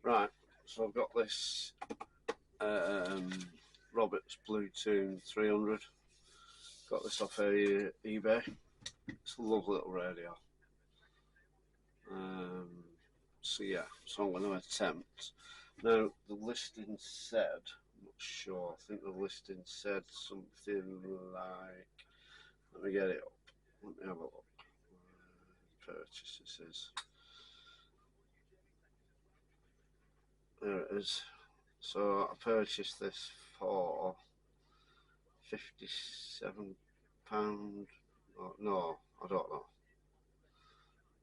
Right, so I've got this Roberts Blutune 300. Got this off eBay. It's a lovely little radio. So yeah, so I'm going to attempt. Now the listing said, I'm not sure, I think the listing said something like, let me get it up, let me have a look. Purchase, is, there it is. So I purchased this for £57. Oh, no, I don't know.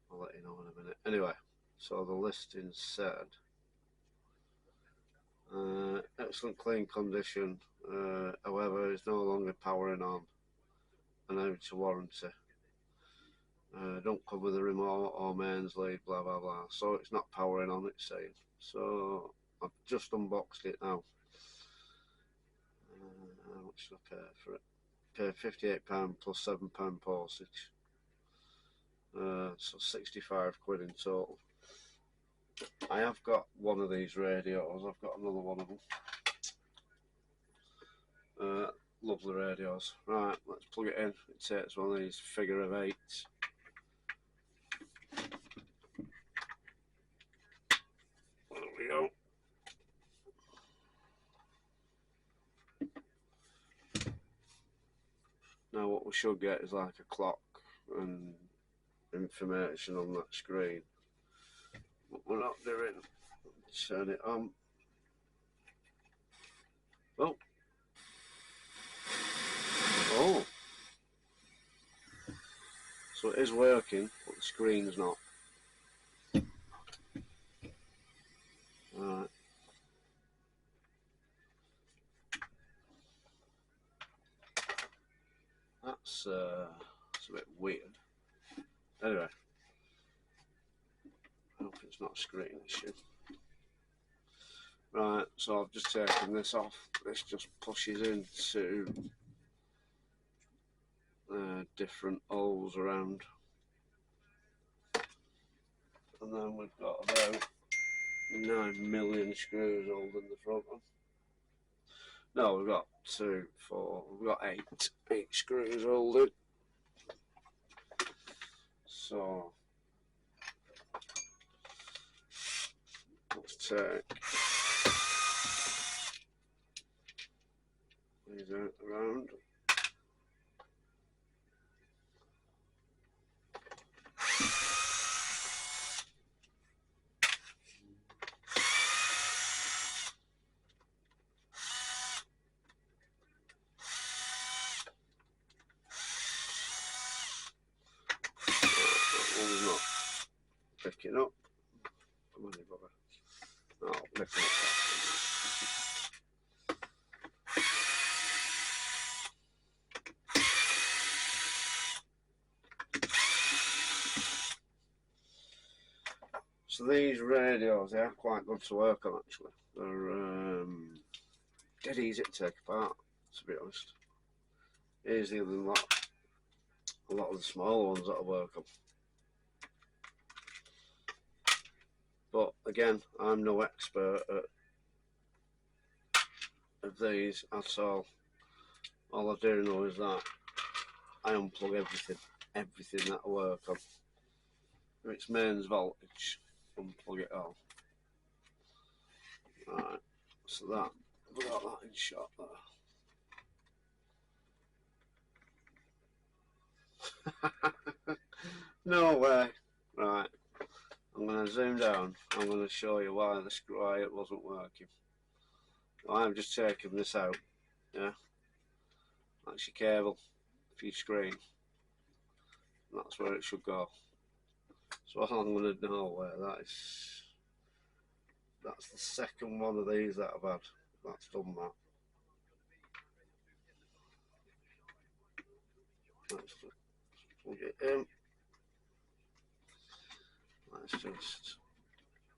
I'll let you know in a minute. Anyway, so the listing said excellent clean condition, however is no longer powering on and out of warranty. Don't come with a remote or mains lead, blah blah blah. So it's not powering on, it's saying. So I've just unboxed it now. How much should I pay for it? Pay £58 plus £7 postage. So 65 quid in total. I have got one of these radios, I've got another one of them. Lovely radios. Right, let's plug it in. It takes one of these figure of eights. There we go. Now what we should get is like a clock and information on that screen. What we're not doing, turn it on. Oh. Oh. So it is working, but the screen's not. Alright. That's a bit weird. Anyway. I hope it's not a screen issue. Right, so I've just taken this off. This just pushes into different holes around. And then we've got about 9 million screws holding the front one. No, we've got 2, 4, we've got 8 screws holding. So let's take these out around. One's not picking up. Come on, you bugger. Oh, I'll pick it up. So these radios, they are quite good to work on actually. They're dead easy to take apart, to be honest. Easier than a lot of the smaller ones that I work on. But again, I'm no expert of these at all. All I do know is that I unplug everything that I work on. If it's mains voltage, unplug it all. Right, so that, we got that in shot there. No way. Right, I'm going to zoom down. I'm going to show you why it wasn't working. I'm just taking this out. Yeah, that's your cable for your screen. And that's where it should go. So I'm going to know where that is. That's the second one of these that I've had. That's done that. Let's just plug it in. Let's just,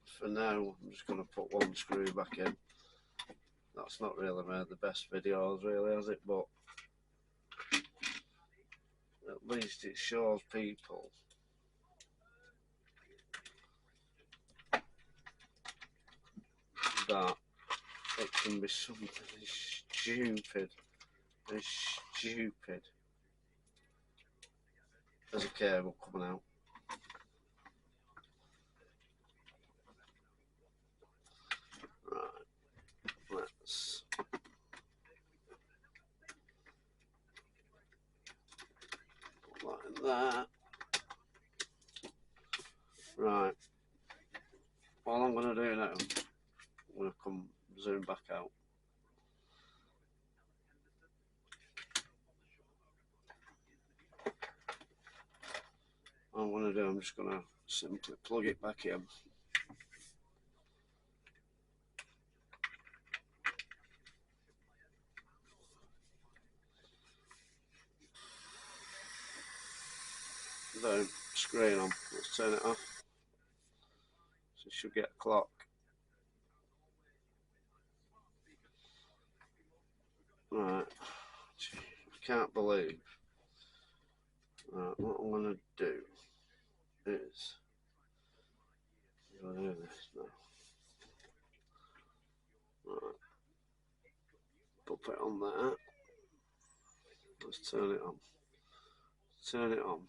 for now, I'm just going to put one screw back in. That's not really made the best videos, really, has it? But at least it shows people that, it can be something stupid as stupid as a cable coming out. Right, let's put that in there. Right, all I'm going to do now, I'm going to come zoom back out. All I'm going to do, I'm just going to simply plug it back in. Boom, screen on. Let's turn it off. So you should get a clock. Right, I can't believe. Right, what I'm going to do is, I'm going to do this now. Right, pop it on there. Let's turn it on. Turn it on.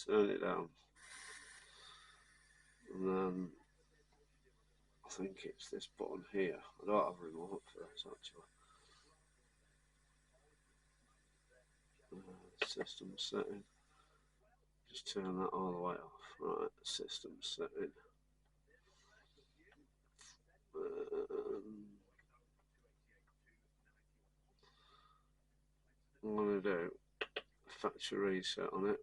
Turn it down. And then I think it's this button here. I don't have a remote for this actually. System setting. Just turn that all the way off. Right, system setting. I'm going to do a factory reset on it.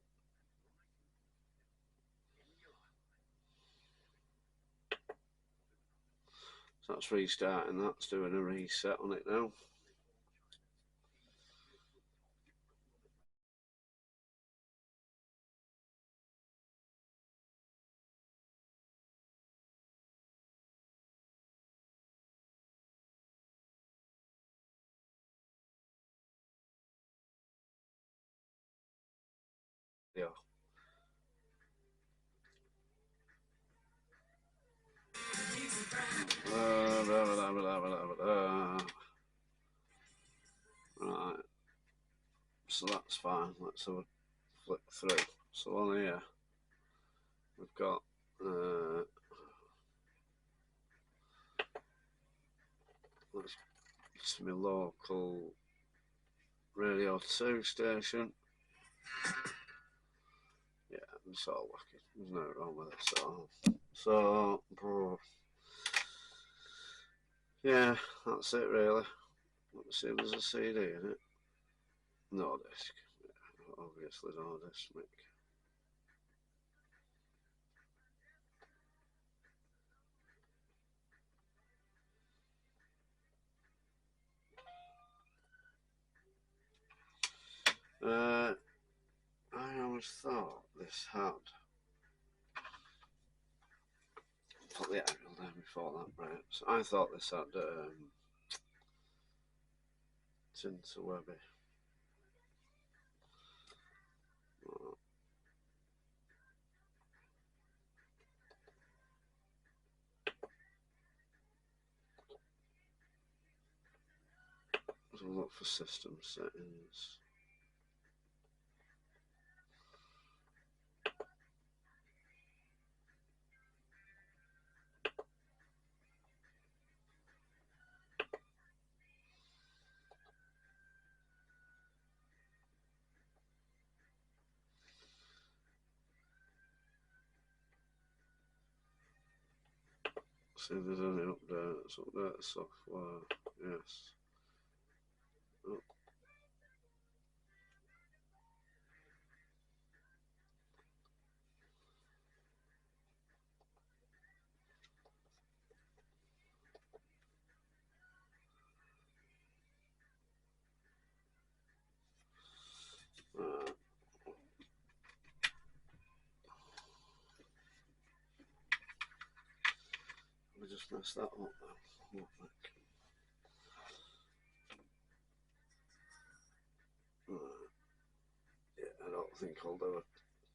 So that's restarting, that's doing a reset on it now. Yeah. Right, so that's fine. Let's have a flick through. So on here, we've got it's my local Radio 2 station. Yeah, it's all working. There's no wrong with it. So yeah, that's it really. Let me see if there's a CD in it. No disc. Yeah, obviously no disc, Mick. I always thought this had. Put the aerial down before that, right? So I thought this had Tinter Webby. Let's have a look for system settings. See if there's any updates. Update software. Yes. Oh. Right. We just messed that up now. Right. Yeah, I don't think I'll do a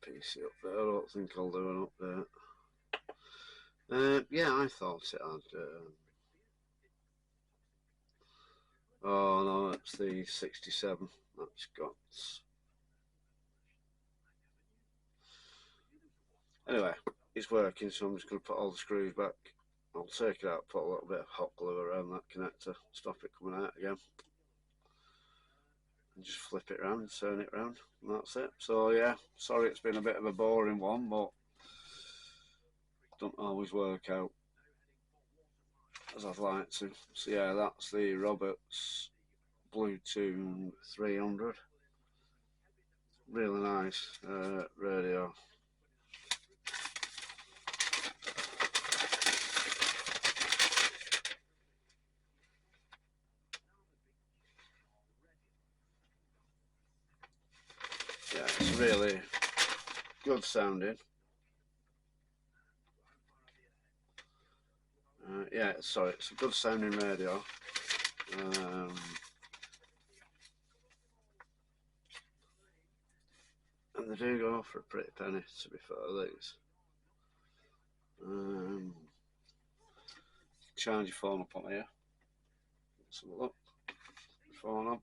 PC update. I don't think I'll do an update. Yeah, I thought it had. Oh no, it's the 67. That's got. Anyway, it's working, so I'm just going to put all the screws back. I'll take it out, put a little bit of hot glue around that connector, stop it coming out again. And just flip it around, turn it around, and that's it. So yeah, sorry it's been a bit of a boring one, but don't always work out as I'd like to. So yeah, that's the Roberts Blutune 300. Really nice radio. Yeah, it's really good sounding. Yeah, sorry, it's a good sounding radio. And they do go for a pretty penny, to be fair, these. Charge your phone up on here. Let's have a look. Phone on.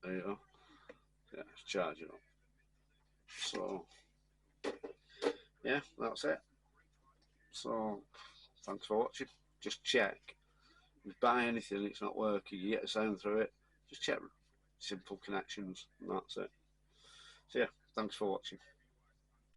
There you go. Yeah, it's charging up. So, yeah, that's it. So, thanks for watching. Just check. If you buy anything, it's not working, you get a sound through it, just check simple connections, and that's it. So, yeah, thanks for watching.